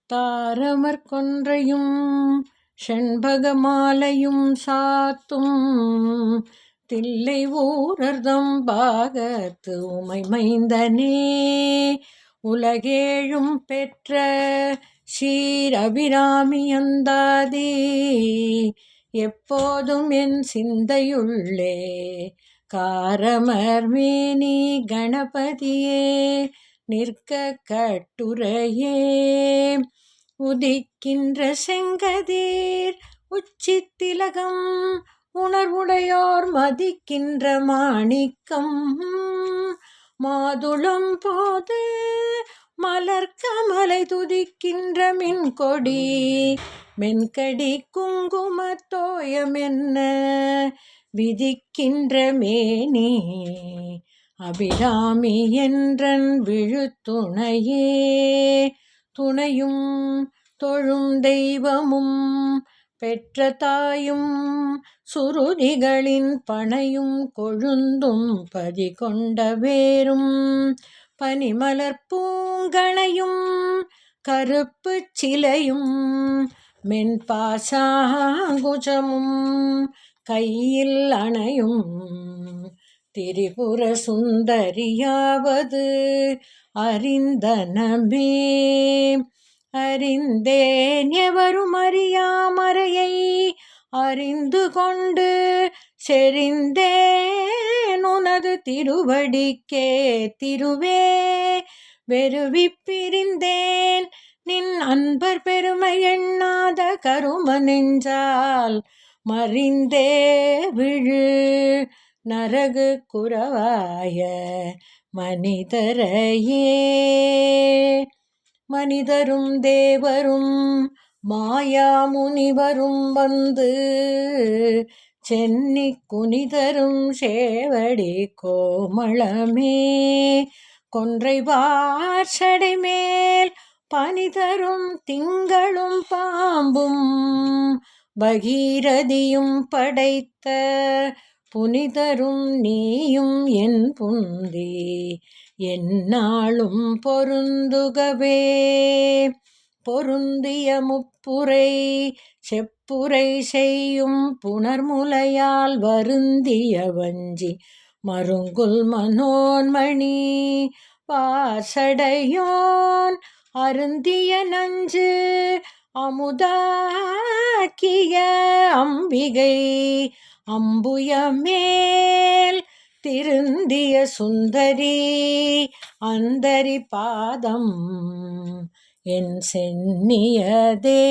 தாரமர் கொன்றையும் செண்பக மாலையும் சாத்தும் தில்லை ஊரர்தம் பாகத்து உமை மைந்தனே உலகேழும் பெற்ற சீரபிராமி அந்தாதி எப்போதும் என் சிந்தையுள்ளே காரமர் மேனி கணபதியே நிற்க கட்டுரையே உதிக்கின்ற செங்கதிர் உச்சித்திலகம் உணர்வுடையோர் மதிக்கின்ற மாணிக்கம் மாதுளம் போது மலர்கமலை துதிக்கின்ற மின்கொடி மென்கடி குங்குமத்தோயமென்ன விதிக்கின்ற மேனி அபிராமி என்றன் விழுத்துணையே துணையும் தொழும் தெய்வமும் பெற்ற தாயும் சுருதிகளின் பனையும் கொழுந்தும் பதி கொண்ட வேரும் பனிமலர் பூங்கணையும் கருப்பு சிலையும் மென்பாசாங்குஜமும் கையில் அணையும் திரிபுர சுந்தரியாவது அறிந்தனமே அறிந்தேன் எவரும் அறியாமறையை அறிந்து கொண்டு செறிந்தேன் உனது திருவடிக்கே திருவே வெறுவி பிரிந்தேன் நின் அன்பர் பெருமை எண்ணாத கரும நெஞ்சால் மறிந்தே விழு நரகு குரவாய மனிதரையே மனிதரும் தேவரும் மாயா முனிவரும் வந்து சென்னி குனிதரும் சேவடி கோமளமே கொன்றை வார்ச்சடை மேல் பனிதரும் திங்களும் பாம்பும் பகீரதியும் படைத்த புனிதரும் நீயும் என் புந்தி எந்நாளும் பொருந்துகவே பொருந்திய முப்புரை செப்புரை செய்யும் புனர்முலையால் வருந்திய வஞ்சி மருங்குல் மனோன்மணி வாசடையோன் அருந்திய நஞ்சு அமுதாக்கிய அம்பிகை அம்புயமேல் திருந்திய சுந்தரி அந்தரி பாதம் என் சென்னியதே.